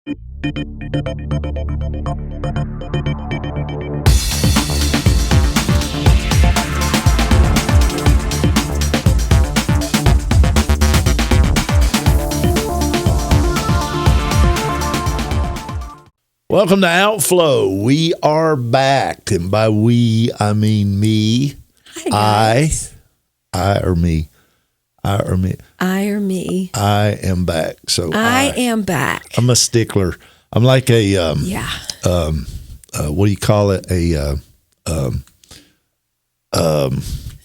Welcome to Outflow. We are back, and by we, I mean me. Hi, guys. I or me. I or me. I or me. I am back. So I am back. I'm a stickler. I'm like a what do you call it? An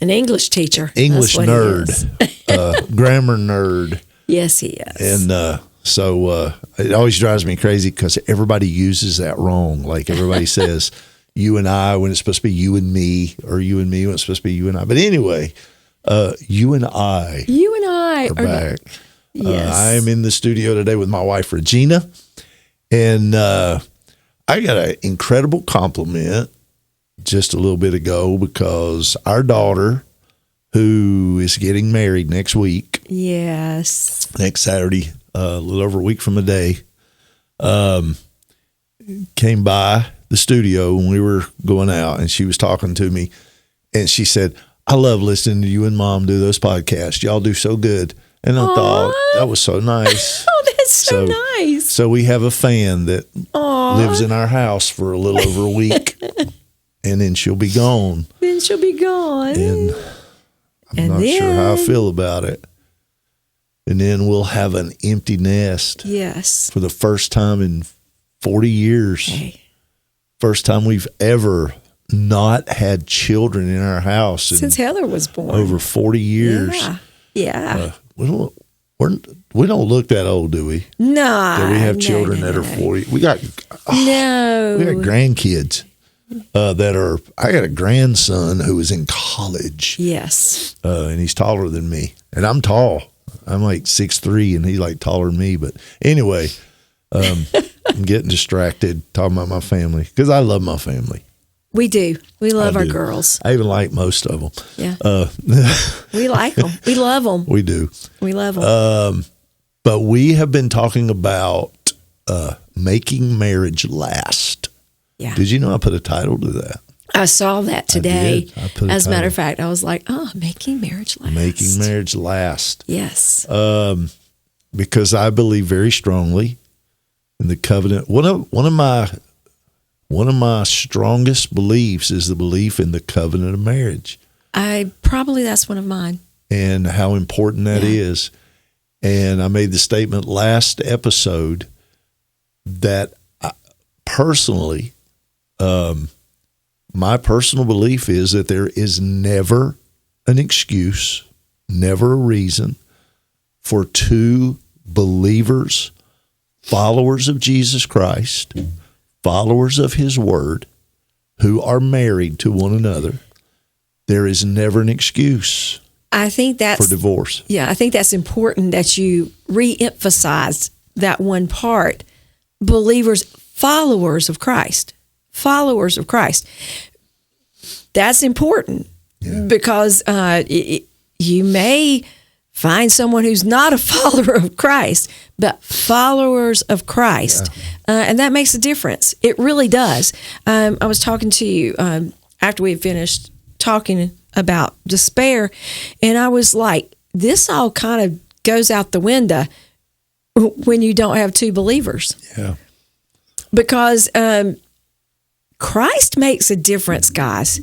English teacher. English nerd. Grammar nerd. Yes, he is. And so it always drives me crazy because everybody uses that wrong. Like everybody says you and I when it's supposed to be you and me, or you and me when it's supposed to be you and I. But anyway, you and I are back. Yes. I am in the studio today with my wife, Regina. And I got an incredible compliment just a little bit ago because our daughter, who is getting married next week. Yes. Next Saturday, a little over a week from today, came by the studio when we were going out, and she was talking to me, and she said, I love listening to you and Mom do those podcasts. Y'all do so good. And I thought, that was so nice. Oh, that's so nice. So we have a fan that lives in our house for a little over a week, and then she'll be gone. And I'm not sure how I feel about it. And then we'll have an empty nest. Yes. For the first time in 40 years. Hey. First time we've ever not had children in our house. Since Heather was born. Over 40 years. Yeah. We don't look that old, do we? No. Do we have children that are 40? We got grandkids that are. I got a grandson who is in college. Yes. And he's taller than me, and I'm tall. I'm like 6'3", and he's like taller than me. But anyway, I'm getting distracted talking about my family because I love my family. We do. We love our girls. I even like most of them. Yeah. We like them. We love them. We do. We love them. But we have been talking about making marriage last. Yeah. Did you know I put a title to that? I saw that today. I put As a matter of fact, I was like, making marriage last. Making marriage last. Yes. Because I believe very strongly in the covenant. One of my strongest beliefs is the belief in the covenant of marriage. That's one of mine. And how important that is. And I made the statement last episode that personally, my personal belief is that there is never an excuse, never a reason for two believers, followers of Jesus Christ, followers of his word, who are married to one another. There is never an excuse for divorce. Yeah, I think that's important that you re-emphasize that one part. Believers, followers of Christ. Followers of Christ. That's important because you may find someone who's not a follower of Christ, but followers of Christ. And that makes a difference. It really does. I was talking to you after we had finished talking about despair, and I was like, this all kind of goes out the window when you don't have two believers. Yeah. Because Christ makes a difference, guys.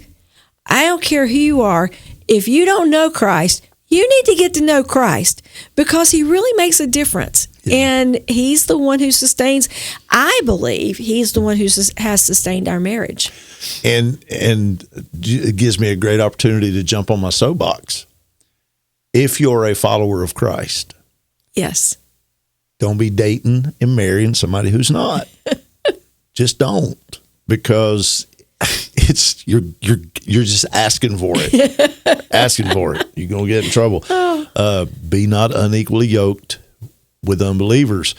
I don't care who you are. If you don't know Christ, you need to get to know Christ because he really makes a difference. Yeah. And he's the one who sustains, I believe he's the one who has sustained our marriage. And it gives me a great opportunity to jump on my soapbox. If you're a follower of Christ. Yes. Don't be dating and marrying somebody who's not. Just don't, because it's you're just asking for it. Asking for it. You're gonna get in trouble. Be not unequally yoked with unbelievers,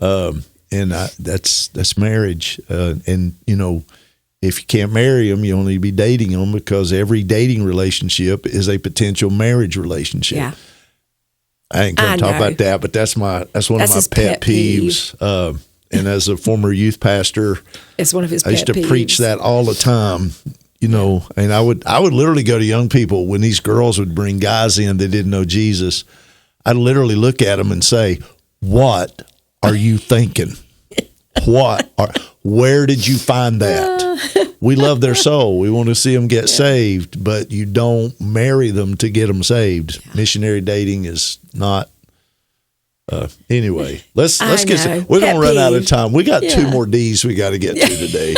and that's marriage. And you know, if you can't marry them, you only be dating them, because every dating relationship is a potential marriage relationship. Yeah. I ain't gonna talk about that, but that's one of my pet peeves. And as a former youth pastor, It's one of his I used pet to preach peeves. that all the time, and I would literally go to young people when these girls would bring guys in that didn't know Jesus. I'd literally look at them and say, "What are you thinking? Where did you find that?" We love their soul. We want to see them get saved, but you don't marry them to get them saved. Yeah. Missionary dating is not. Anyway, let's get. We're going to run out of time. We got 2 more D's we got to get to today,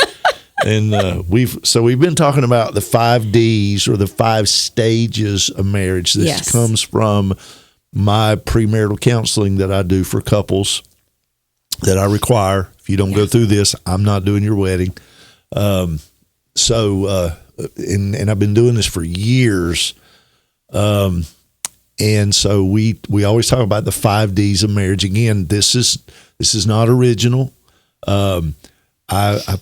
and we've been talking about the 5 D's or the 5 stages of marriage. This comes from my premarital counseling that I do for couples that I require. If you don't go through this, I'm not doing your wedding. And I've been doing this for years. And so we always talk about the 5 D's of marriage. Again, this is not original. I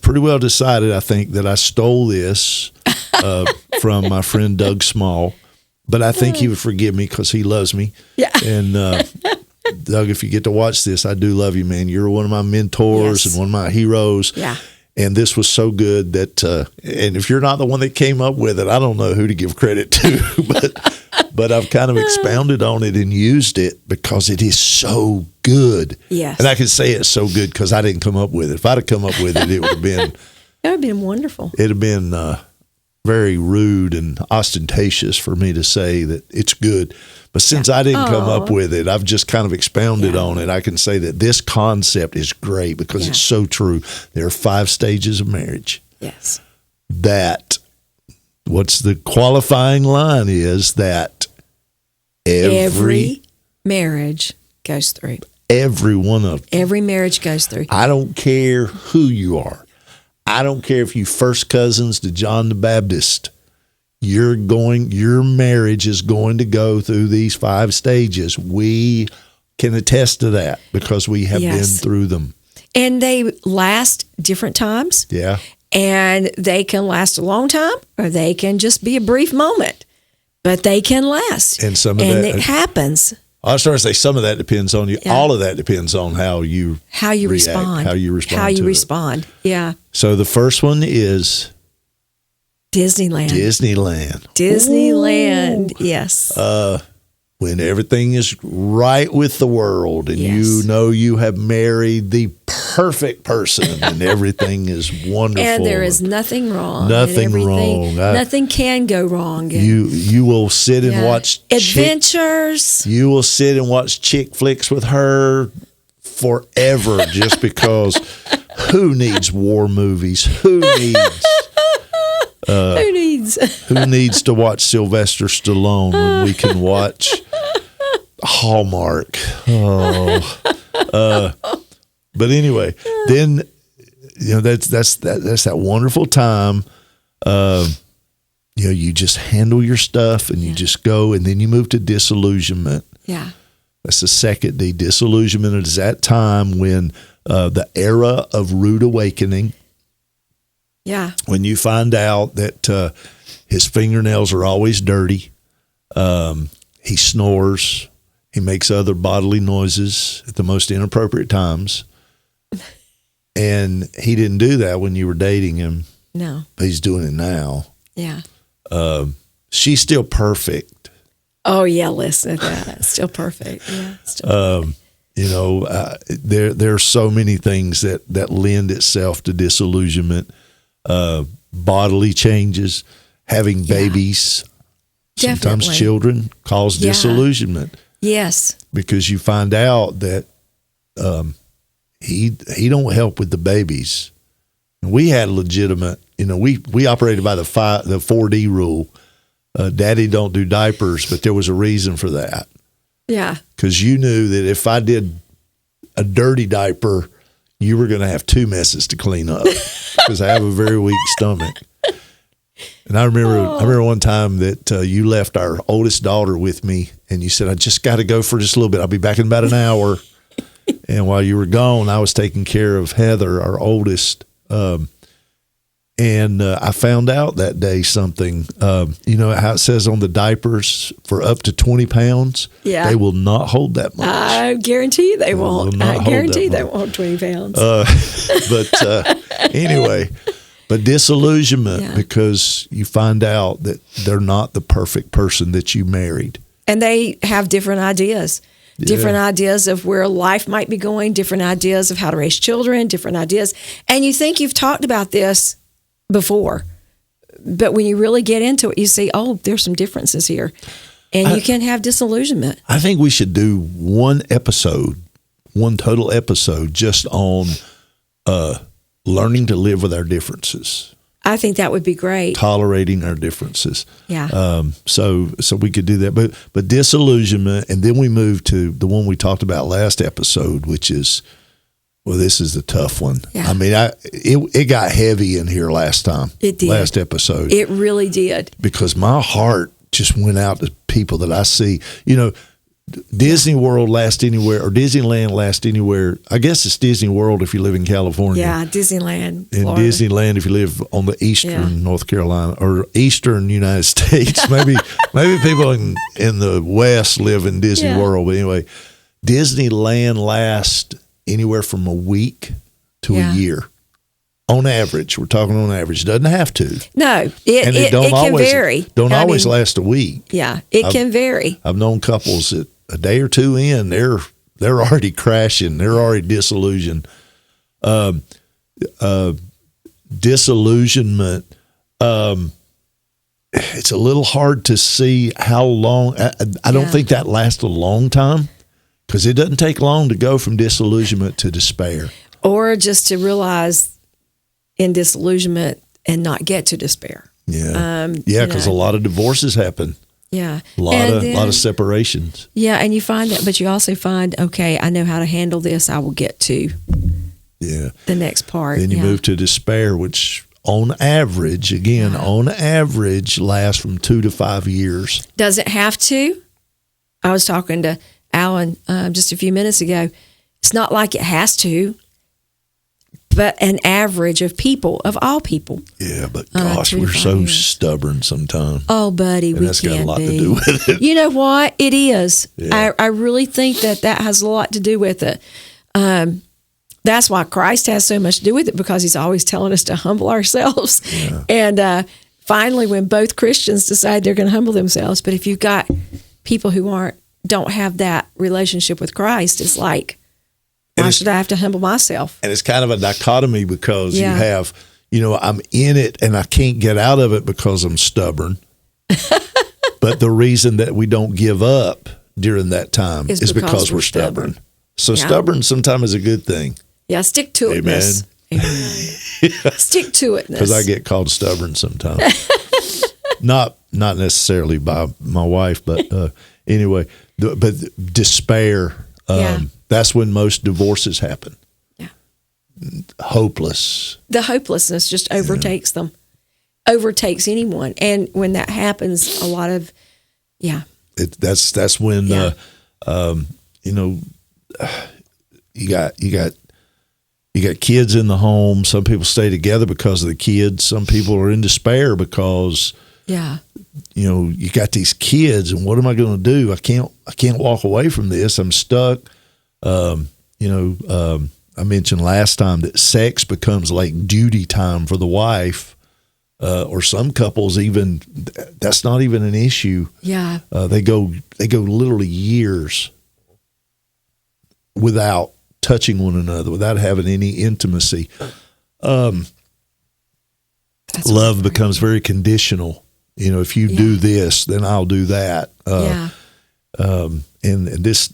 pretty well decided, I think, that I stole this from my friend Doug Small, but I think he would forgive me because he loves me. Yeah. And Doug, if you get to watch this, I do love you, man. You're one of my mentors and one of my heroes. Yeah. And this was so good that, and if you're not the one that came up with it, I don't know who to give credit to, but I've kind of expounded on it and used it because it is so good. Yes. And I can say it's so good because I didn't come up with it. If I'd have come up with it, it would have been. That would have been wonderful. It'd have been very rude and ostentatious for me to say that it's good. But since I didn't come up with it, I've just kind of expounded on it. I can say that this concept is great because it's so true. There are 5 stages of marriage. Yes. What's the qualifying line is that every marriage goes through. Every one of them. Every marriage goes through. I don't care who you are. I don't care if you first cousins to John the Baptist. Your marriage is going to go through these 5 stages. We can attest to that because we have been through them. And they last different times. Yeah. And they can last a long time or they can just be a brief moment. But they can last. And some of that. And it happens. I was trying to say some of that depends on you. Yeah. All of that depends on how you respond. How you respond. Yeah. So the first one is Disneyland. Ooh. Yes. When everything is right with the world and you know you have married the perfect person and everything is wonderful. And there is nothing wrong. Nothing wrong. Nothing can go wrong. You will sit and watch adventures. You will sit and watch chick flicks with her forever just because who needs war movies? Who needs to watch Sylvester Stallone when we can watch Hallmark? But anyway, then that's that wonderful time. You just handle your stuff and you just go, and then you move to disillusionment. Yeah, that's the second D. Disillusionment is that time when the era of rude awakening. Yeah. When you find out that his fingernails are always dirty, he snores, he makes other bodily noises at the most inappropriate times, and he didn't do that when you were dating him. No. But he's doing it now. Yeah. She's still perfect. Oh, yeah, listen to that. Still perfect. Yeah. Still perfect. There are so many things that lend itself to disillusionment. Bodily changes, having babies, sometimes children cause disillusionment. Yes, because you find out that he don't help with the babies. And we had legitimate, we operated by the 4D rule. Daddy don't do diapers, but there was a reason for that. Yeah, because you knew that if I did a dirty diaper, you were going to have 2 messes to clean up because I have a very weak stomach. And I remember one time that you left our oldest daughter with me, and you said, "I just got to go for just a little bit. I'll be back in about an hour." And while you were gone, I was taking care of Heather, our oldest. And I found out that day something. You know how it says on the diapers for up to 20 pounds? Yeah. They will not hold that much. I guarantee you they won't. not I hold guarantee that they much. won't 20 pounds. But anyway, but disillusionment Yeah. because you find out that they're not the perfect person that you married. And they have different ideas. Different ideas of where life might be going, different ideas of how to raise children, different ideas. And you think you've talked about this before, but when you really get into it, you see, oh, there's some differences here. And you can have disillusionment. I think we should do one total episode just on learning to live with our differences. I think that would be great. Tolerating our differences. Yeah. So we could do that. But disillusionment, and then we move to the one we talked about last episode, which is, well, this is the tough one. Yeah. I mean, it got heavy in here last time. It did. Last episode. It really did. Because my heart just went out to people that I see. You know, Disney World lasts anywhere, or Disneyland lasts anywhere. I guess it's Disney World if you live in California. Yeah, Disneyland. In Florida. Disneyland, if you live on the eastern Yeah. North Carolina or eastern United States, maybe people in the West live in Disney Yeah. World. But anyway, Disneyland lasts anywhere from a week to Yeah. a year. On average, we're talking on average. It doesn't have to, No, and it can always vary. Don't I always mean, last a week. Yeah, it can vary. I've known couples that a day or two in, they're already crashing. They're already disillusioned. Disillusionment. It's a little hard to see how long. I don't Yeah. think that lasts a long time because it doesn't take long to go from disillusionment to despair. Or just to realize in disillusionment and not get to despair. Yeah, you because know. a lot of divorces happen. Yeah. A lot of separations. Yeah, and you find that, but you also find, okay, I know how to handle this. I will get to Yeah. the next part. Then you Yeah. move to despair, which on average, lasts from 2 to 5 years. Does it have to? I was talking to Alan just a few minutes ago. It's not like it has to, but an average of people, of all people. Yeah, but gosh, 2 to we're 5 so years. stubborn sometimes. Oh, buddy, And we that's can't got a lot be. to do with it. You know what? It is. Yeah. I really think that has a lot to do with it. That's why Christ has so much to do with it, because he's always telling us to humble ourselves. Yeah. And finally, when both Christians decide they're going to humble themselves, but if you've got people who don't have that relationship with Christ, it's like, why should I have to humble myself? And it's kind of a dichotomy because Yeah. you have, I'm in it and I can't get out of it because I'm stubborn. But the reason that we don't give up during that time is because we're stubborn. So Yeah. stubborn sometimes is a good thing. Yeah, stick to itness. Amen. Stick to itness. Because I get called stubborn sometimes. not necessarily by my wife, but anyway. But despair, Yeah. that's when most divorces happen. Yeah. Hopeless. The hopelessness just overtakes them, overtakes anyone. And when that happens, a lot of, That's when Yeah. you got kids in the home. Some people stay together because of the kids. Some people are in despair because yeah, you got these kids, and what am I going to do? I can't walk away from this. I'm stuck. I mentioned last time that sex becomes like duty time for the wife, or some couples even that's not even an issue. yeah, They go literally years without touching one another, without having any intimacy. That's Love becomes very conditional. If you do this, then I'll do that. And this,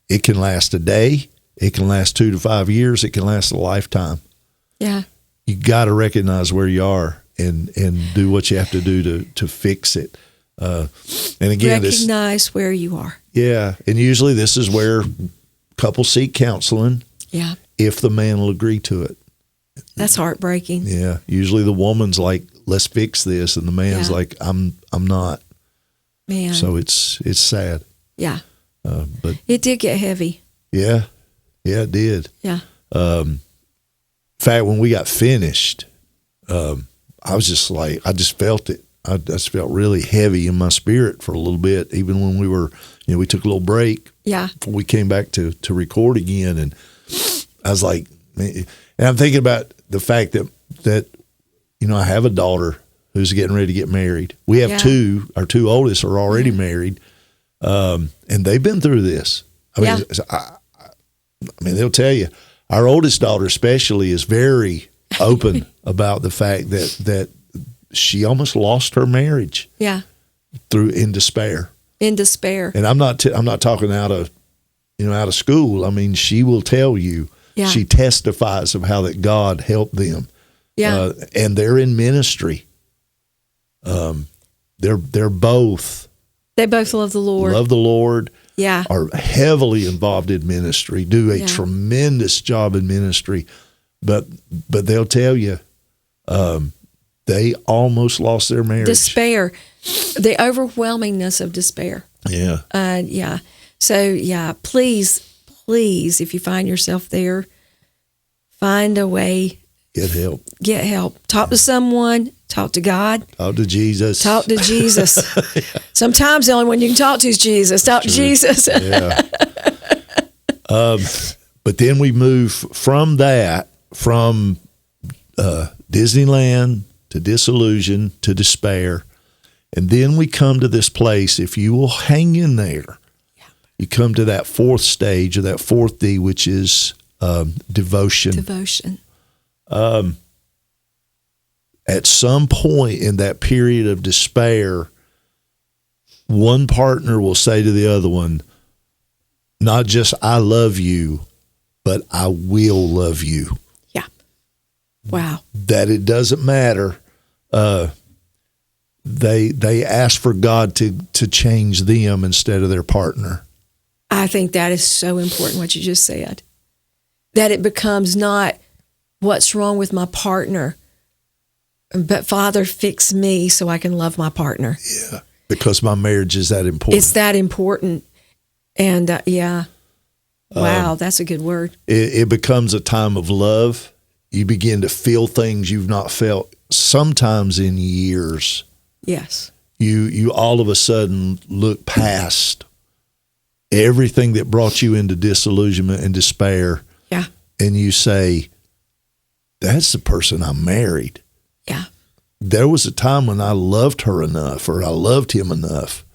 it can last a day. It can last 2 to 5 years. It can last a lifetime. yeah, You got to recognize where you are and do what you have to do to fix it. And again, recognize where you are. and usually this is where couples seek counseling Yeah, if the man will agree to it. that's heartbreaking. Yeah, usually the woman's like, "Let's fix this," and the man's Yeah. like, "I'm not." Man, So it's sad, yeah, but it did get heavy. yeah, it did. Yeah, fact, when we got finished, I was just like, I just felt it. I just felt really heavy in my spirit for a little bit, even when we were, we took a little break. Yeah. Before we came back to record again. And I was like, man, and I'm thinking about the fact that I have a daughter who's getting ready to get married. We have two. Our two oldest are already married, and they've been through this. I mean, they'll tell you. Our oldest daughter, especially, is very open about the fact that she almost lost her marriage. Yeah. In despair. In despair. And I'm not talking out of school. I mean, she will tell you. Yeah. She testifies of how that God helped them. Yeah. And they're in ministry. They're both. They both love the Lord. Love the Lord. Yeah. Are heavily involved in ministry. Do a tremendous job in ministry. But they'll tell you, they almost lost their marriage. Despair. The overwhelmingness of despair. Yeah. Yeah. So, please, if you find yourself there, find a way. Get help. Get help. Talk to someone. Talk to God. Talk to Jesus. Talk to Jesus. Yeah. Sometimes the only one you can talk to is Jesus. Talk to Jesus. Yeah. But then we move from Disneyland to disillusion to despair. And then we come to this place, if you will hang in there, you come to that fourth stage, or that fourth D, which is devotion. Devotion. At some point in that period of despair, one partner will say to the other one, not just I love you, but I will love you. Yeah. Wow. That it doesn't matter. They ask for God to change them instead of their partner. I think that is so important, what you just said. That it becomes not what's wrong with my partner, but Father, fix me so I can love my partner. Yeah, because my marriage is that important. It's that important. And wow, that's a good word. It becomes a time of love. You begin to feel things you've not felt sometimes in years. Yes. You all of a sudden look past everything that brought you into disillusionment and despair. Yeah. And you say, that's the person I married. Yeah. There was a time when I loved her enough, or I loved him enough,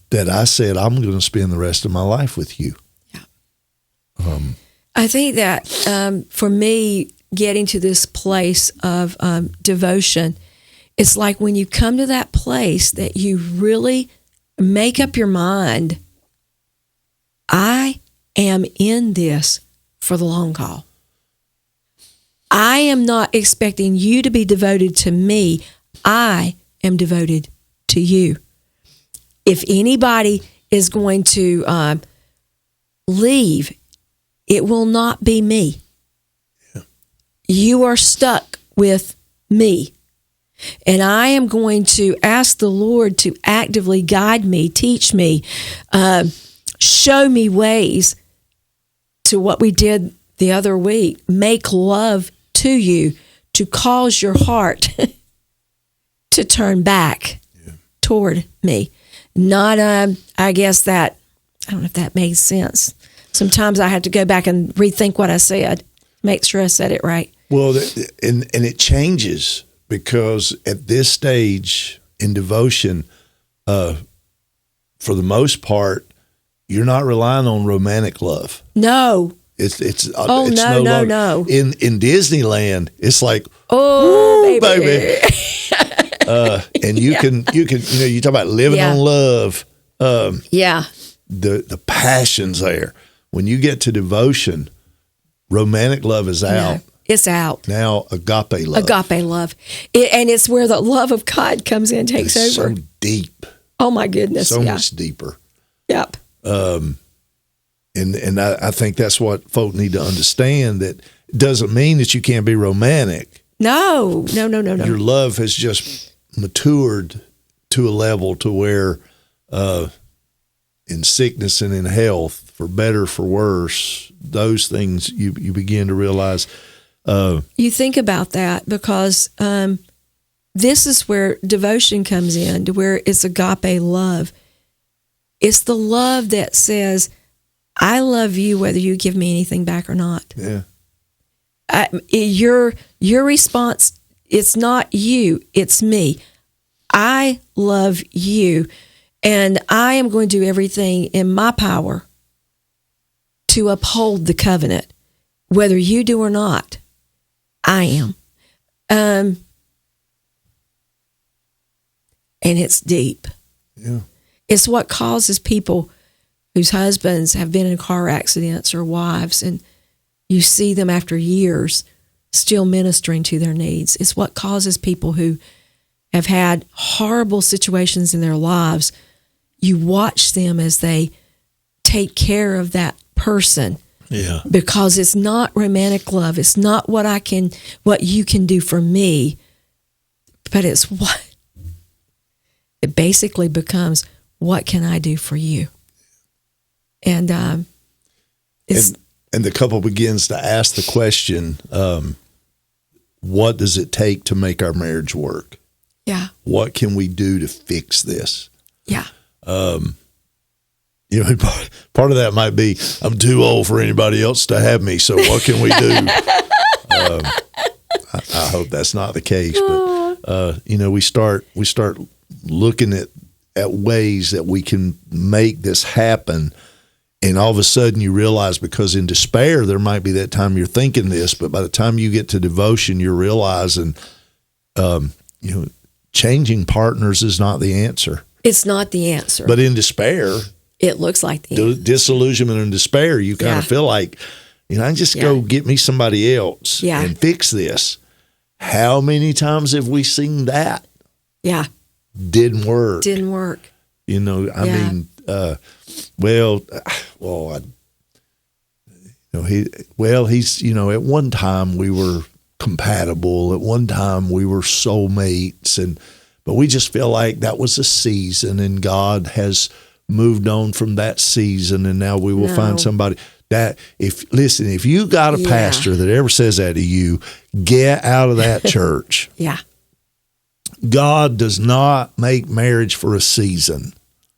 that I said, I'm going to spend the rest of my life with you. Yeah. I think that for me, getting to this place of devotion, it's like when you come to that place that you really make up your mind, I am in this for the long haul. I am not expecting you to be devoted to me. I am devoted to you. If anybody is going to leave, it will not be me. Yeah. You are stuck with me. And I am going to ask the Lord to actively guide me, teach me, show me ways to what we did the other week. Make love to you, to cause your heart to turn back toward me. Not, I guess that, I don't know if that made sense. Sometimes I have to go back and rethink what I said, make sure I said it right. Well, and it changes, because at this stage in devotion, for the most part, you're not relying on romantic love. No. It's no longer, no. In Disneyland, it's like, oh, baby. And you can you talk about living on love. The passion's there. When you get to devotion, romantic love is out. No, it's out. Now agape love. Agape love. And it's where the love of God comes in, takes over. So deep. Oh my goodness. So much deeper. Yep. And I think that's what folk need to understand, that doesn't mean that you can't be romantic. No. Your love has just matured to a level to where in sickness and in health, for better, for worse, those things you begin to realize You think about that because this is where devotion comes in, to where it's agape love. It's the love that says, I love you whether you give me anything back or not. Yeah. Your response, it's not you, it's me. I love you, and I am going to do everything in my power to uphold the covenant, whether you do or not. I am. And it's deep. Yeah. It's what causes people whose husbands have been in car accidents or wives, and you see them after years still ministering to their needs. It's what causes people who have had horrible situations in their lives. You watch them as they take care of that person. Yeah. Because it's not romantic love. It's not what you can do for me, but it's what it basically becomes. What can I do for you? And it's and the couple begins to ask the question, what does it take to make our marriage work? Yeah. What can we do to fix this? Yeah. Part of that might be I'm too old for anybody else to have me. So what can we do? I hope that's not the case, but we start looking at ways that we can make this happen. And all of a sudden you realize, because in despair, there might be that time you're thinking this, but by the time you get to devotion, you're realizing, changing partners is not the answer. It's not the answer. But in despair, it looks like the answer. Disillusionment and despair, you kind of feel like, I can just go get me somebody else and fix this. How many times have we seen that? Yeah. Didn't work. I mean, he's, at one time we were compatible. At one time we were soulmates, but we just feel like that was a season, and God has moved on from that season, and now we will find somebody that if you got a pastor that ever says that to you, get out of that church. Yeah. God does not make marriage for a season.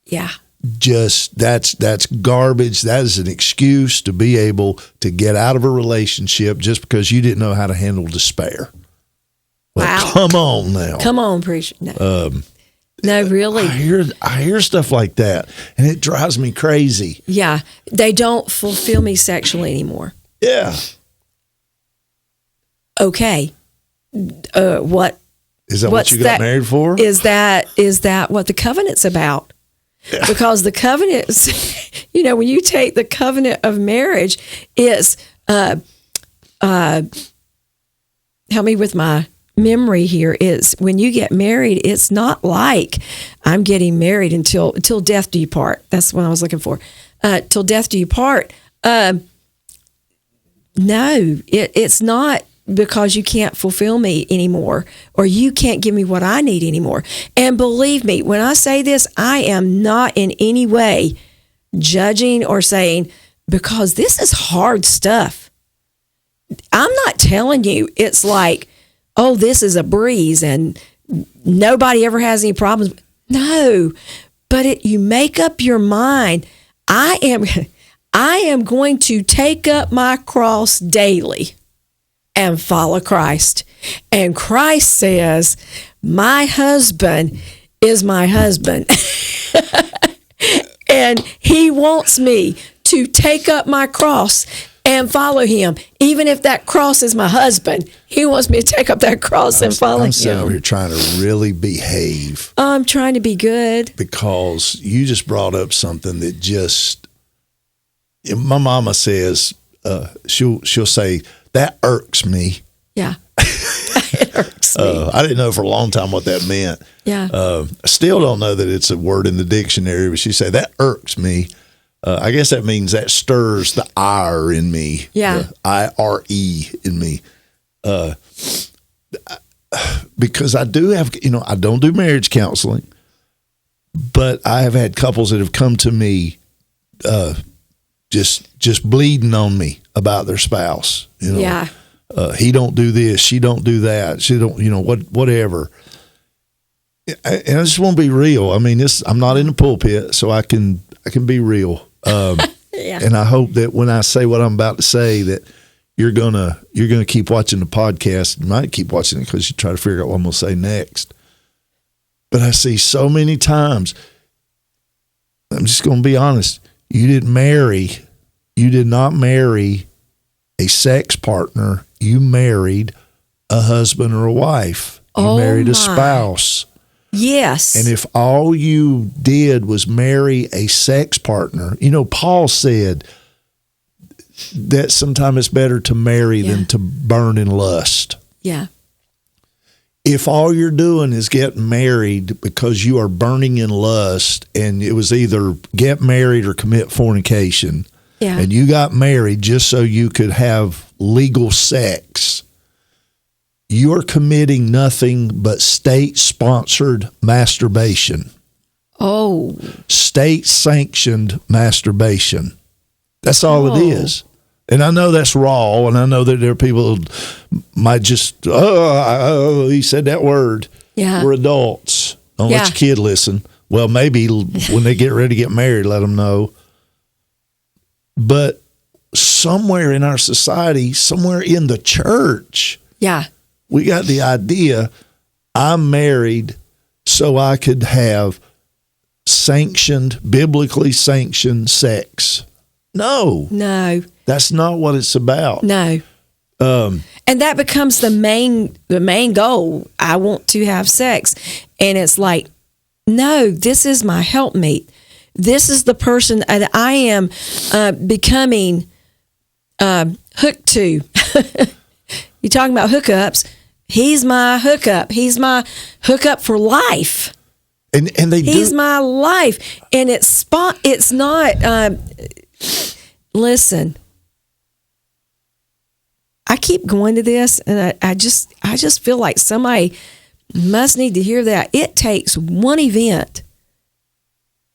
Yeah. Just that's garbage. That is an excuse to be able to get out of a relationship just because you didn't know how to handle despair. Well, wow. Come on now. Come on, preacher. No. No, really. I hear stuff like that, and it drives me crazy. Yeah. They don't fulfill me sexually anymore. Yeah. Okay. What? Is that what you got married for? Is that what the covenant's about? Yeah. Because the covenant is, when you take the covenant of marriage, it's, help me with my memory here, is when you get married, it's not like I'm getting married until death do you part. That's what I was looking for. Till death do you part. No, it's not because you can't fulfill me anymore, or you can't give me what I need anymore. And believe me, when I say this, I am not in any way judging or saying, because this is hard stuff. I'm not telling you it's like, oh, this is a breeze and nobody ever has any problems. No, but you make up your mind. I am going to take up my cross daily and follow Christ. And Christ says, my husband is my husband. And he wants me to take up my cross and follow him. Even if that cross is my husband, he wants me to take up that cross and follow him. You're trying to really behave. I'm trying to be good. Because you just brought up something that just, my mama says, she'll say, that irks me. Yeah. It irks me. I didn't know for a long time what that meant. Yeah. I still don't know that it's a word in the dictionary, but she said, that irks me. I guess that means that stirs the ire in me. Yeah. The IRE in me. Because I do have, I don't do marriage counseling, but I have had couples that have come to me just bleeding on me about their spouse. Yeah. he don't do this, she don't do that, she don't, whatever. And I just want to be real. I mean, I'm not in the pulpit, so I can be real. Yeah. And I hope that when I say what I'm about to say, that you're gonna keep watching the podcast. You might keep watching it because you try to figure out what I'm gonna say next. But I see so many times. I'm just gonna be honest. You did not marry a sex partner. You married a husband or a wife. You married a spouse. Yes. And if all you did was marry a sex partner, Paul said that sometimes it's better to marry than to burn in lust. Yeah. If all you're doing is get married because you are burning in lust, and it was either get married or commit fornication, and you got married just so you could have legal sex, you're committing nothing but state-sponsored masturbation. Oh. State-sanctioned masturbation. That's all it is. And I know that's raw, and I know that there are people who might just, he said that word. Yeah. We're adults. Don't let your kid listen. Well, maybe when they get ready to get married, let them know. But somewhere in our society, somewhere in the church, we got the idea, I'm married so I could have biblically sanctioned sex. No. That's not what it's about. No. And that becomes the main goal. I want to have sex. And it's like, no, this is my helpmate. This is the person that I am becoming hooked to. You're talking about hookups. He's my hookup. He's my hookup for life. And he's my life. And it's not. Listen, I keep going to this, and I just feel like somebody must need to hear that. It takes one event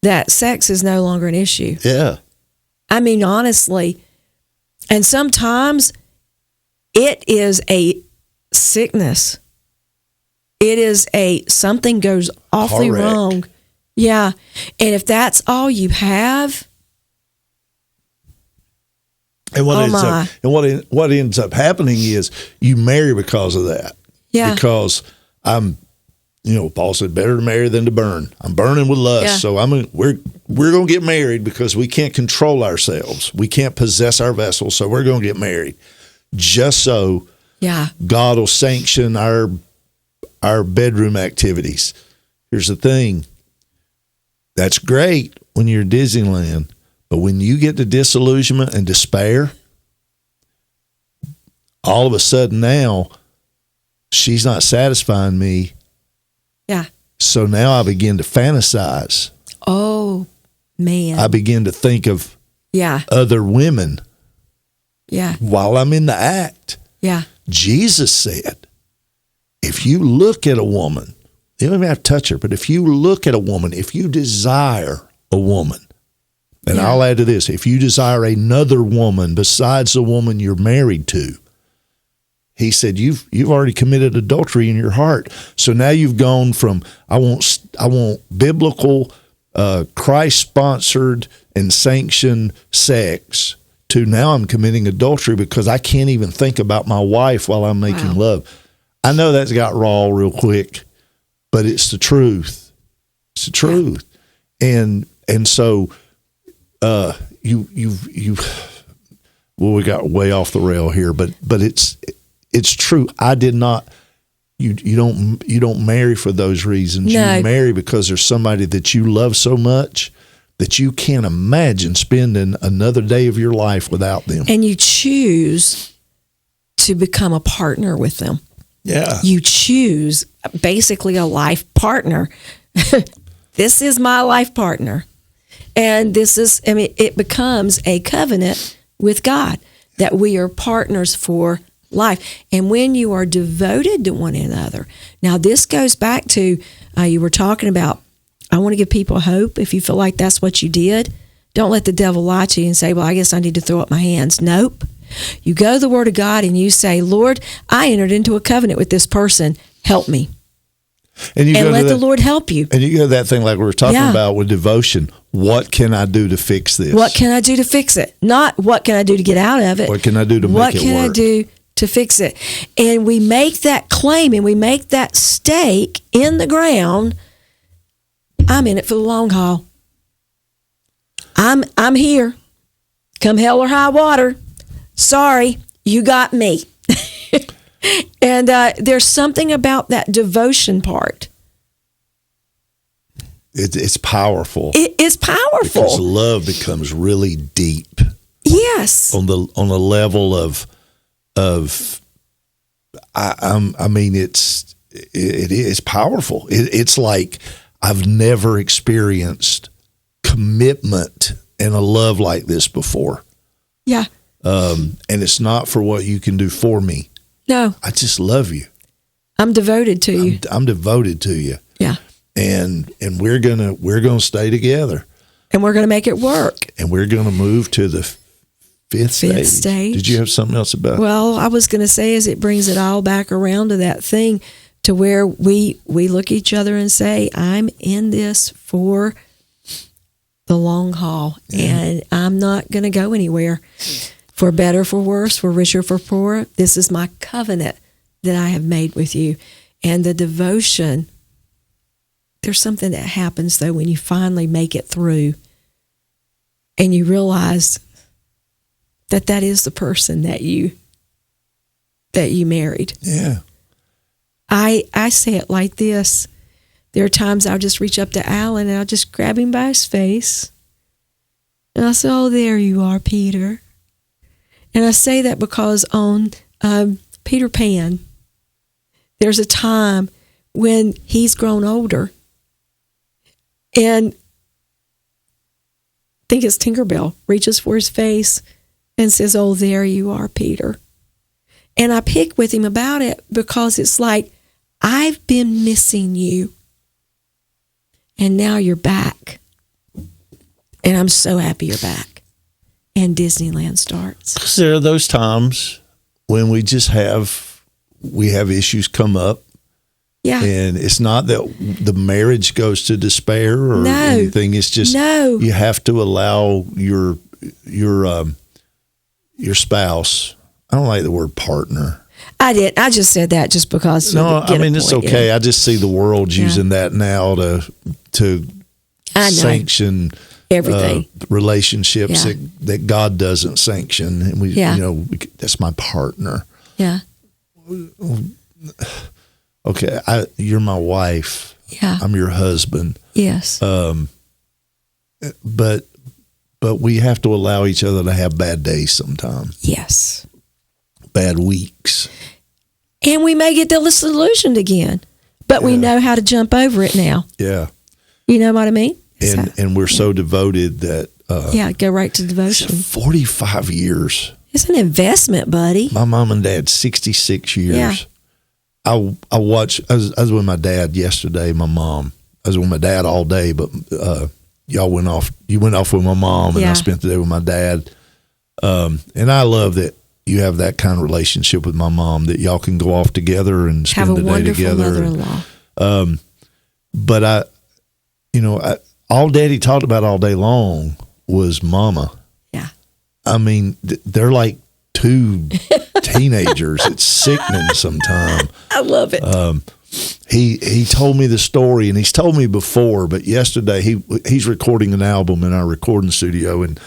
that sex is no longer an issue. Yeah. I mean, honestly. And sometimes it is a sickness. It is something goes awfully wrong. Yeah. And if that's all you have. And what ends up happening is you marry because of that. Yeah. Because Paul said, better to marry than to burn. I'm burning with lust. Yeah. So we're going to get married because we can't control ourselves. We can't possess our vessels. So we're going to get married just so God will sanction our bedroom activities. Here's the thing. That's great when you're at Disneyland. But when you get to disillusionment and despair, all of a sudden now, she's not satisfying me. Yeah. So now I begin to fantasize. Oh, man. I begin to think of other women. Yeah. While I'm in the act. Yeah. Jesus said, if you look at a woman, you don't even have to touch her, but if you look at a woman, if you desire a woman, and I'll add to this, if you desire another woman besides the woman you're married to, he said, you've already committed adultery in your heart. So now you've gone from, I want biblical, Christ-sponsored and sanctioned sex to now I'm committing adultery because I can't even think about my wife while I'm making love. I know that's got raw real quick, but it's the truth. It's the truth. And so, we got way off the rail here, but it's true. I did not. You don't marry for those reasons. No. You marry because there's somebody that you love so much that you can't imagine spending another day of your life without them. And you choose to become a partner with them. Yeah. You choose basically a life partner. This is my life partner. And it becomes a covenant with God that we are partners for life. And when you are devoted to one another, now this goes back to, you were talking about, I want to give people hope. If you feel like that's what you did, don't let the devil lie to you and say, well, I guess I need to throw up my hands. Nope. You go to the Word of God and you say, Lord, I entered into a covenant with this person. Help me. And let the Lord help you. And you go to that thing like we were talking about with devotion. What can I do to fix this? What can I do to fix it? Not what can I do to get out of it. What can I do to make it work? What can I do to fix it? And we make that claim and we make that stake in the ground. I'm in it for the long haul. I'm here. Come hell or high water. Sorry, you got me. And there's something about that devotion part. It's powerful. It's powerful. Because love becomes really deep. Yes. On the level of I mean it is powerful. It's like I've never experienced commitment and a love like this before. Yeah. And it's not for what you can do for me. No. I just love you. I'm devoted to you. I'm devoted to you. Yeah. And we're gonna stay together. And we're gonna make it work. And we're gonna move to the fifth stage. Did you have something else about? Well, I was gonna say is it brings it all back around to that thing to where we look at each other and say, I'm in this for the long haul. And I'm not gonna go anywhere. For better, for worse, for richer, for poorer, this is my covenant that I have made with you. And the devotion, there's something that happens, though, when you finally make it through and you realize that is the person that you married. Yeah. I say it like this. There are times I'll just reach up to Alan and I'll just grab him by his face. And I'll say, oh, there you are, Peter. And I say that because on Peter Pan, there's a time when he's grown older. And I think it's Tinkerbell reaches for his face and says, oh, there you are, Peter. And I pick with him about it because it's like, I've been missing you. And now you're back. And I'm so happy you're back. And Disneyland starts. There are those times when we have issues come up. Yeah. And it's not that the marriage goes to despair or anything. It's just you have to allow your spouse. I don't like the word partner. I did. I just said that just because. No, I mean it's okay. I just see the world using that now to sanction everything, relationships that God doesn't sanction, and that's my partner. Yeah. Okay, you're my wife. Yeah. I'm your husband. Yes. But we have to allow each other to have bad days sometimes. Yes. Bad weeks. And we may get disillusioned again, but we know how to jump over it now. Yeah. You know what I mean? And we're so devoted that go right to devotion. 45 years. It's an investment, buddy. My mom and dad, 66 years. Yeah. I watched. I was with my dad yesterday. My mom. I was with my dad all day, but y'all went off. You went off with my mom, and I spent the day with my dad. And I love that you have that kind of relationship with my mom, that y'all can go off together and spend the day together. Have a wonderful mother-in-law. But all Daddy talked about all day long was Mama. Yeah. I mean, they're like two teenagers. It's sickening sometimes. I love it. He told me the story, and he's told me before, but yesterday he's recording an album in our recording studio, and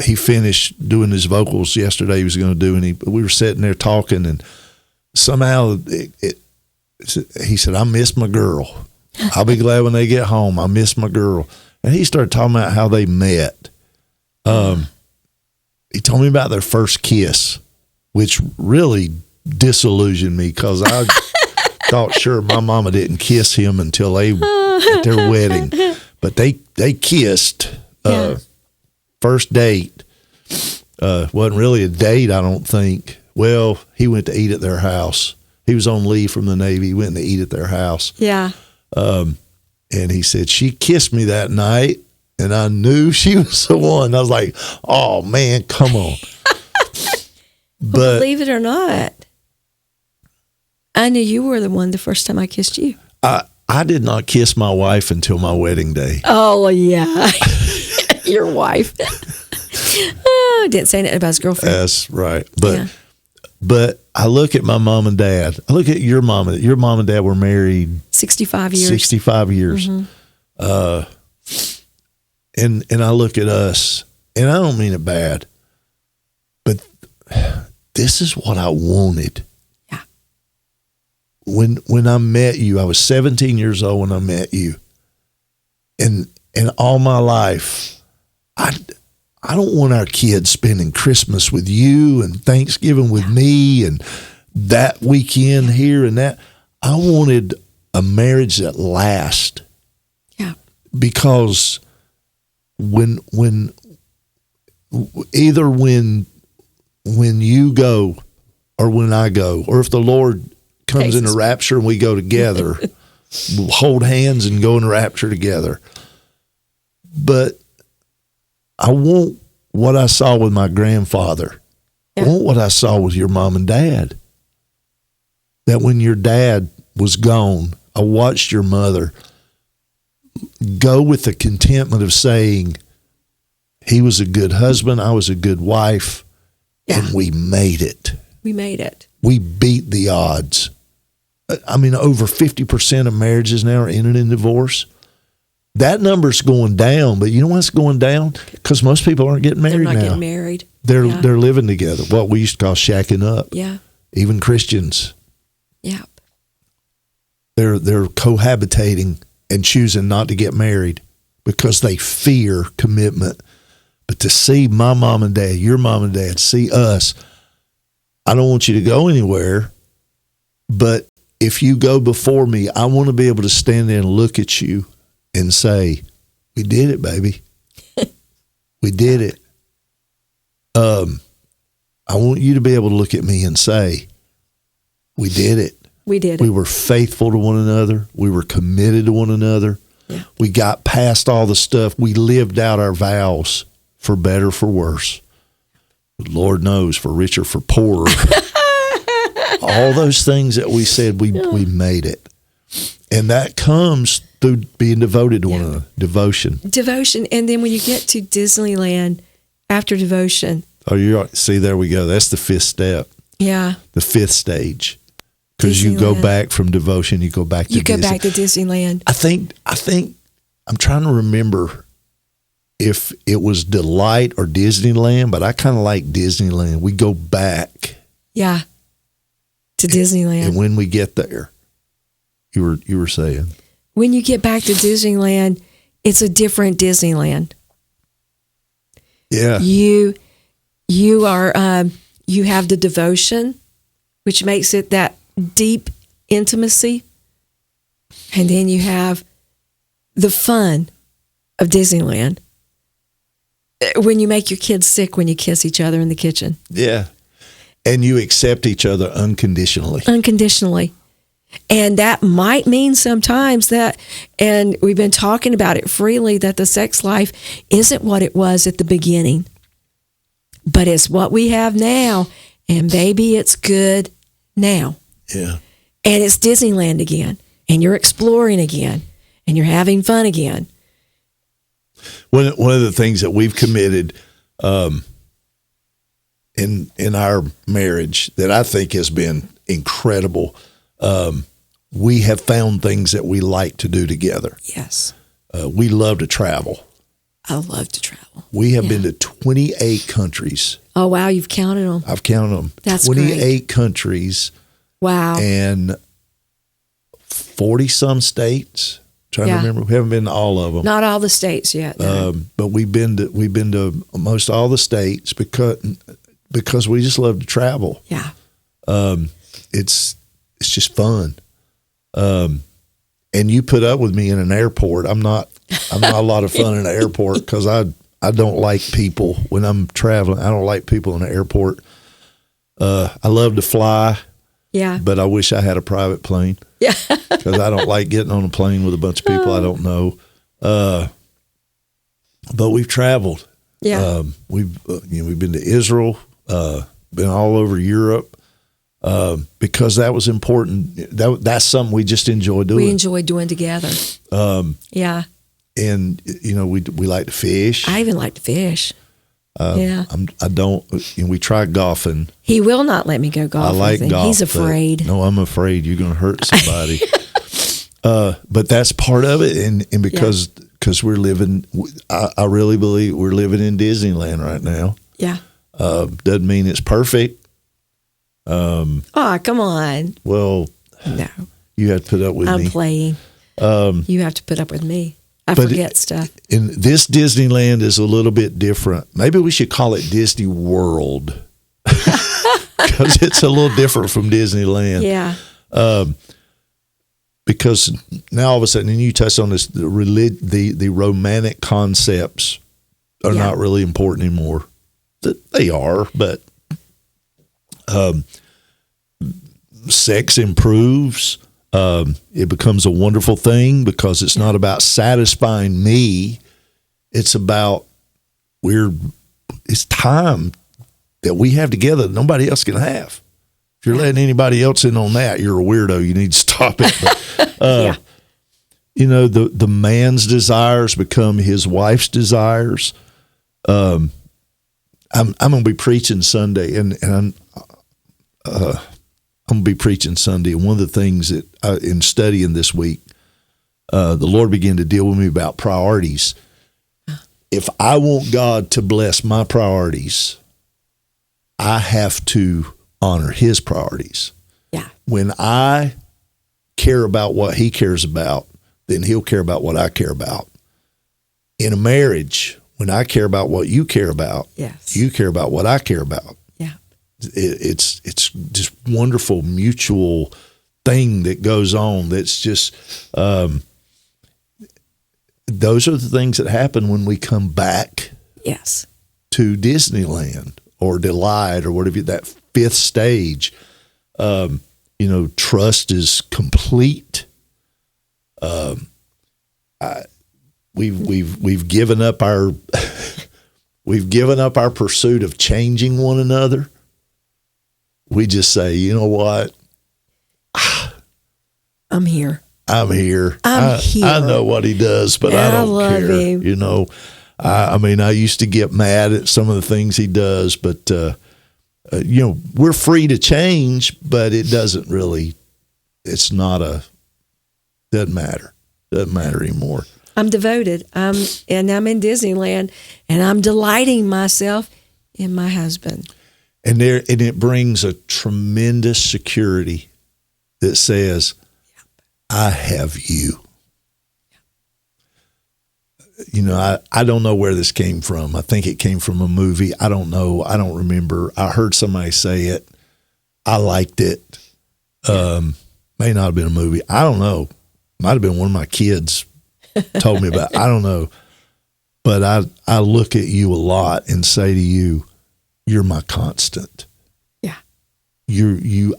he finished doing his vocals yesterday. He was going to do, and we were sitting there talking, and somehow he said, "I miss my girl. I'll be glad when they get home. I miss my girl." And he started talking about how they met. He told me about their first kiss, which really disillusioned me because I thought, sure, my mama didn't kiss him until at their wedding, but they kissed. First date wasn't really a date, I don't think. Well, he went to eat at their house. He was on leave from the Navy. He went to eat at their house. Yeah. And he said, she kissed me that night, and I knew she was the one. I was like, oh, man, come on. But believe it or not, I knew you were the one the first time I kissed you. I did not kiss my wife until my wedding day. Oh, yeah. Your wife. Oh, didn't say anything about his girlfriend. That's right. But I look at my mom and dad. I look at your mom. Your mom and dad were married 65 years. 65 years. And I look at us, and I don't mean it bad, but this is what I wanted. Yeah. When I met you, I was 17 years old when I met you. And all my life, I don't want our kids spending Christmas with you and Thanksgiving with me and that weekend here and that. I wanted a marriage that lasts. Yeah. Because when you go or when I go, or if the Lord comes in a rapture and we go together, we'll hold hands and go in a rapture together. But I want what I saw with my grandfather. Yeah. I want what I saw with your mom and dad. That when your dad was gone, I watched your mother go with the contentment of saying, he was a good husband, I was a good wife, and we made it. We made it. We beat the odds. I mean, over 50% of marriages now are ended in divorce. That number's going down, but you know why it's going down? Because most people aren't getting married now. They're not getting married. They're living together, what we used to call shacking up. Yeah. Even Christians. Yeah. They're cohabitating and choosing not to get married because they fear commitment. But to see my mom and dad, your mom and dad, see us, I don't want you to go anywhere, but if you go before me, I want to be able to stand there and look at you and say, we did it, baby. We did it. I want you to be able to look at me and say, we did it. We did it. We were faithful to one another. We were committed to one another. Yeah. We got past all the stuff. We lived out our vows for better, for worse. Lord knows, for richer, for poorer. All those things that we said, we made it. And that comes through being devoted to one another. Devotion. Devotion. And then when you get to Disneyland after devotion. Oh, see, there we go. That's the fifth step. Yeah. The fifth stage. Because you go back from devotion, you go back to Disney. You go back to Disneyland. I think I'm trying to remember if it was Delight or Disneyland, but I kind of like Disneyland. We go back. Yeah. To Disneyland. And when we get there, you were saying. When you get back to Disneyland, it's a different Disneyland. Yeah. You are you have the devotion, which makes it that deep intimacy. And then you have the fun of Disneyland. When you make your kids sick when you kiss each other in the kitchen. Yeah. And you accept each other unconditionally. Unconditionally. And that might mean sometimes that, and we've been talking about it freely, that the sex life isn't what it was at the beginning, but it's what we have now. And baby, it's good now. Yeah. And it's Disneyland again. And you're exploring again. And you're having fun again. One of the things that we've committed in our marriage that I think has been incredible, we have found things that we like to do together. Yes. We love to travel. I love to travel. We have been to 28 countries. Oh, wow. You've counted them. I've counted them. That's 28 countries. Wow. And 40-some states. Trying to remember. We haven't been to all of them. Not all the states yet. No. But we've been to most all the states because we just love to travel. Yeah. It's just fun. And you put up with me in an airport. I'm not a lot of fun in an airport because I don't like people when I'm traveling. I don't like people in the airport. I love to fly. Yeah. But I wish I had a private plane. Yeah. Because I don't like getting on a plane with a bunch of people I don't know. But we've traveled. Yeah. We've been to Israel, been all over Europe because that was important. That's something we just enjoy doing. We enjoy doing together. Yeah. And, we like to fish. I even like to fish. Yeah. We tried golfing. He will not let me go golfing. I like golf. He's afraid. No, I'm afraid you're going to hurt somebody. But that's part of it. And because we're living, I really believe we're living in Disneyland right now. Yeah. Doesn't mean it's perfect. Come on. Well, no. You have to put up with me. I'm playing. You have to put up with me. I forget stuff. And this Disneyland is a little bit different. Maybe we should call it Disney World because it's a little different from Disneyland. Yeah. Because now all of a sudden, and you touched on this, the romantic concepts are not really important anymore. They are, but sex improves. It becomes a wonderful thing because it's not about satisfying me. It's about it's time that we have together that nobody else can have. If you're letting anybody else in on that, you're a weirdo. You need to stop it. But, the man's desires become his wife's desires. I'm going to be preaching Sunday, and I'm going to be preaching Sunday. And one of the things that in studying this week, the Lord began to deal with me about priorities. If I want God to bless my priorities, I have to honor his priorities. Yeah. When I care about what he cares about, then he'll care about what I care about. In a marriage, when I care about what you care about, yes, you care about what I care about. Yeah. It's just wonderful mutual thing that goes on. That's just those are the things that happen when we come back. Yes. To Disneyland or Delight or whatever, that fifth stage. Trust is complete. We've given up our pursuit of changing one another. We just say, you know what? I'm here. I'm here. I'm here. I know what he does, but I don't love care. him. I used to get mad at some of the things he does, but we're free to change, but it doesn't really. It's not doesn't matter. Doesn't matter anymore. I'm devoted. I'm in Disneyland, and I'm delighting myself in my husband. And it brings a tremendous security that says, I have you. I don't know where this came from. I think it came from a movie. I don't know. I don't remember. I heard somebody say it. I liked it. May not have been a movie. I don't know. Might have been one of my kids told me about it. I don't know. But I look at you a lot and say to you, you're my constant. Yeah.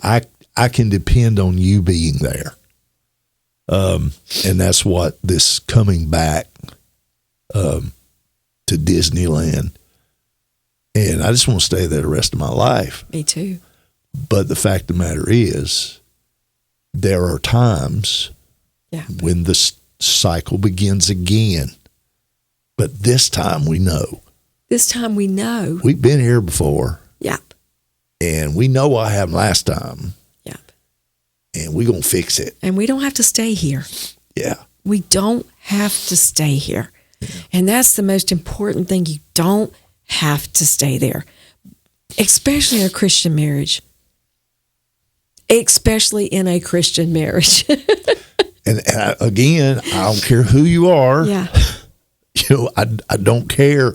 I can depend on you being there. And that's what this coming back to Disneyland. And I just want to stay there the rest of my life. Me too. But the fact of the matter is, there are times when the cycle begins again. But this time we know. This time we know. We've been here before. Yep. And we know what happened last time. Yep. And we're going to fix it. And we don't have to stay here. Yeah. We don't have to stay here. Yeah. And that's the most important thing. You don't have to stay there, especially in a Christian marriage. Especially in a Christian marriage. and again, I don't care who you are. Yeah. I don't care.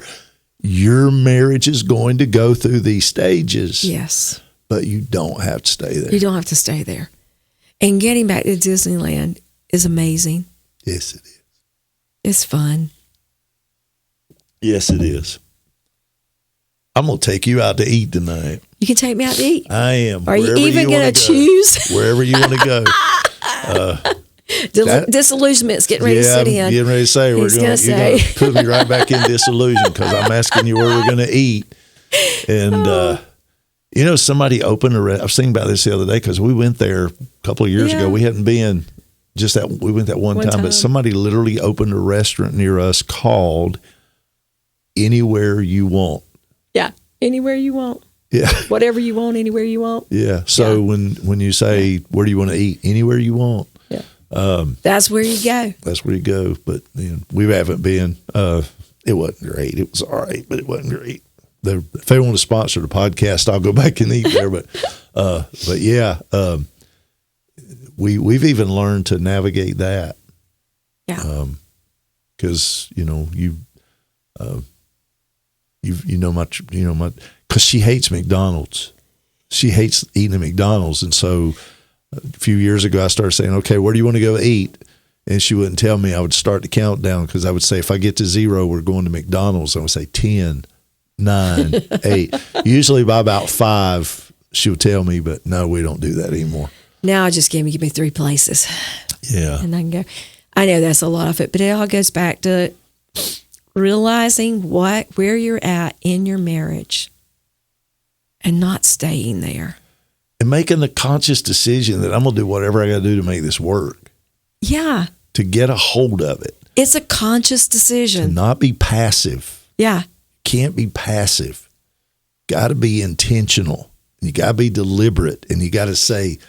Your marriage is going to go through these stages. Yes. But you don't have to stay there. You don't have to stay there. And getting back to Disneyland is amazing. Yes, it is. It's fun. Yes, it is. I'm going to take you out to eat tonight. You can take me out to eat. I am. Are you even going to choose? Wherever you want to go. Disillusionment's getting ready to sit in. I'm getting ready to say, you're going to put me right back in disillusion because I'm asking you where we're going to eat. And, Somebody opened I was thinking about this the other day because we went there a couple of years ago. We hadn't been we went that one time, but somebody literally opened a restaurant near us called Anywhere You Want. Yeah. Anywhere you want. Yeah. Whatever you want, anywhere you want. Yeah. So when you say, where do you want to eat? Anywhere you want. Yeah. That's where you go. That's where you go. But we haven't been. It wasn't great. It was all right, but it wasn't great. If they want to sponsor the podcast, I'll go back and eat there. But yeah, we've even learned to navigate that. Yeah. Because because she hates McDonald's. She hates eating at McDonald's, and so a few years ago I started saying, "Okay, where do you want to go eat?" And she wouldn't tell me. I would start the countdown because I would say, if I get to 0, we're going to McDonald's. I would say 10, 9, 8. Usually by about 5, she would tell me, but no, we don't do that anymore. Now just give me 3 places. Yeah. And I can go. I know that's a lot of it, but it all goes back to realizing where you're at in your marriage and not staying there. And making the conscious decision that I'm going to do whatever I got to do to make this work. Yeah. To get a hold of it. It's a conscious decision. To not be passive. Yeah. Can't be passive. Got to be intentional. You got to be deliberate. And you got to say,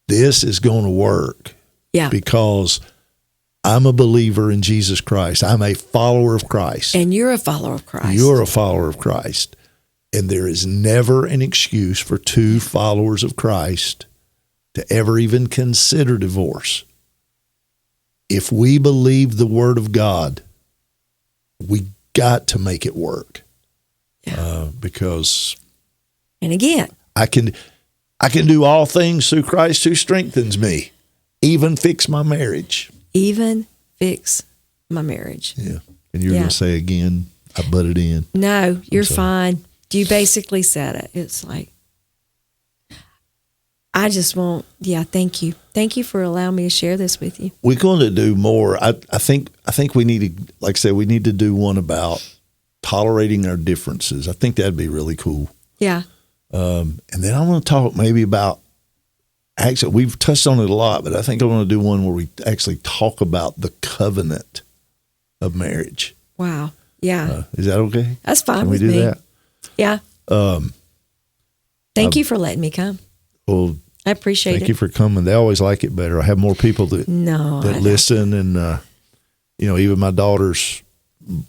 this is going to work. Yeah. Because I'm a believer in Jesus Christ. I'm a follower of Christ. And you're a follower of Christ. You're a follower of Christ. And there is never an excuse for 2 followers of Christ to ever even consider divorce. If we believe the word of God, we got to make it work. Yeah. Because, and again, I can do all things through Christ who strengthens me, even fix my marriage. Even fix my marriage. Yeah. And you're going to say again, I butted in. No, you're fine. You basically said it. It's like, I just want, thank you. Thank you for allowing me to share this with you. We're going to do more. I think we need to, like I said, we need to do one about tolerating our differences. I think that'd be really cool. Yeah. And then I want to talk maybe about, actually, we've touched on it a lot, but I think I want to do one where we actually talk about the covenant of marriage. Wow. Yeah. Is that okay? That's fine Can with we do me. that? Yeah. Thank you for letting me come. Well, I appreciate it. Thank you for coming. They always like it better. I have more people that listen, and even my daughters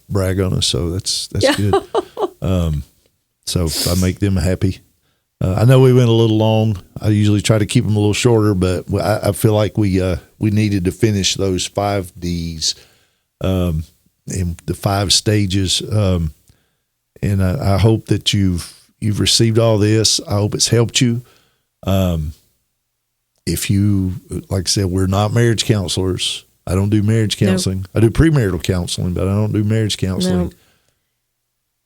brag on us, so that's good. So I make them happy. I know we went a little long. I usually try to keep them a little shorter, but I feel like we needed to finish those 5 Ds, in the 5 stages. And I hope that you've received all this. I hope it's helped you. If you, like I said, we're not marriage counselors. I don't do marriage counseling. Nope. I do premarital counseling, but I don't do marriage counseling.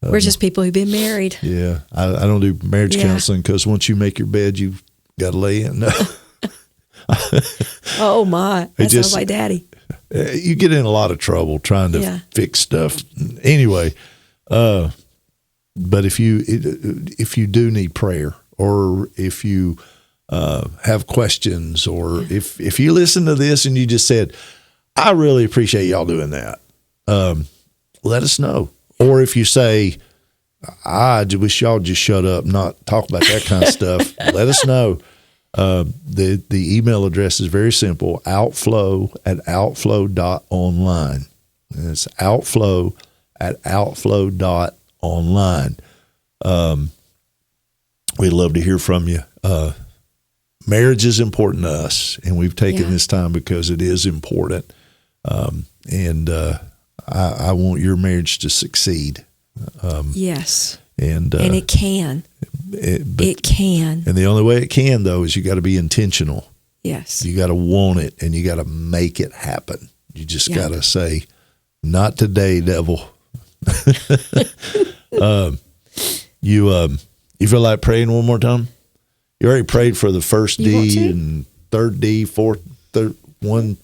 No. We're just people who've been married. Yeah. I don't do marriage counseling because once you make your bed, you've got to lay in. Oh, my. That sounds like Daddy. You get in a lot of trouble trying to fix stuff. Anyway, but if you do need prayer, or if you have questions, or if you listen to this and you just said, I really appreciate y'all doing that, let us know. Or if you say, I wish y'all just shut up, not talk about that kind of stuff, let us know. The email address is very simple, outflow@outflow.online. And it's outflow@outflow.online. We'd love to hear from you. Marriage is important to us, and we've taken this time because it is important. I want your marriage to succeed. Yes. And it can. It can. And the only way it can, though, is you got to be intentional. Yes. You got to want it, and you got to make it happen. You just got to say, not today, devil. You feel like praying one more time? You already prayed for the first D and third D, fourth, one,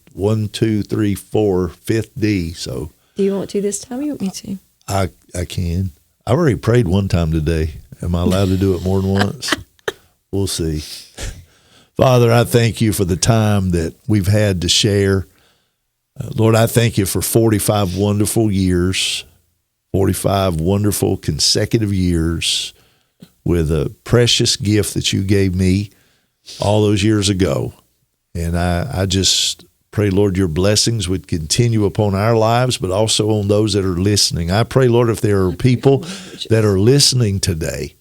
2, 3, 4, fifth D. So. Do you want to this time? You want me to? I can. I already prayed one time today. Am I allowed to do it more than once? We'll see. Father, I thank you for the time that we've had to share. Lord, I thank you for 45 wonderful years, 45 wonderful consecutive years with a precious gift that you gave me all those years ago. And I just pray, Lord, your blessings would continue upon our lives, but also on those that are listening. I pray, Lord, if there are people that are listening today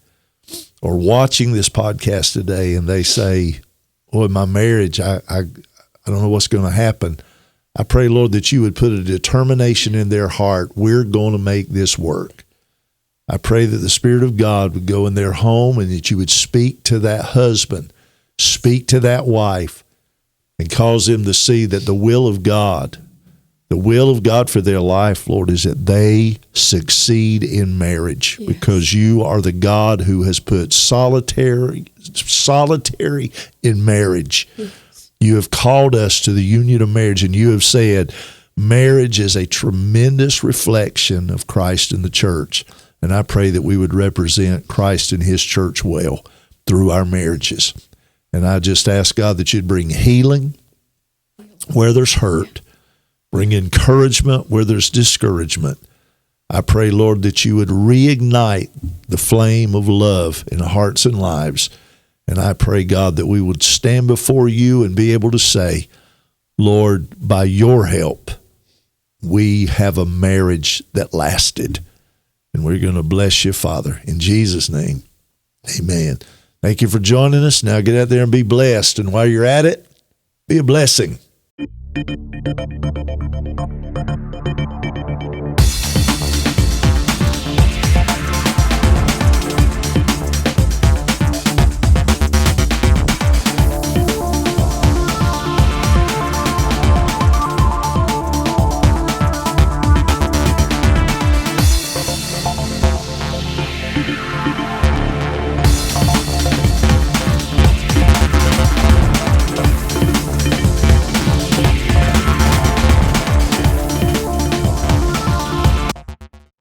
or watching this podcast today and they say, boy, my marriage, I don't know what's going to happen. I pray, Lord, that you would put a determination in their heart. We're going to make this work. I pray that the Spirit of God would go in their home and that you would speak to that husband, speak to that wife, and cause them to see that the will of God for their life, Lord, is that they succeed in marriage. Yes. Because you are the God who has put solitary in marriage. Yes. You have called us to the union of marriage, and you have said marriage is a tremendous reflection of Christ in the church. And I pray that we would represent Christ in his church well through our marriages. And I just ask, God, that you'd bring healing where there's hurt, bring encouragement where there's discouragement. I pray, Lord, that you would reignite the flame of love in hearts and lives. And I pray, God, that we would stand before you and be able to say, Lord, by your help, we have a marriage that lasted. And we're going to bless you, Father. In Jesus' name, amen. Thank you for joining us. Now get out there and be blessed. And while you're at it, be a blessing.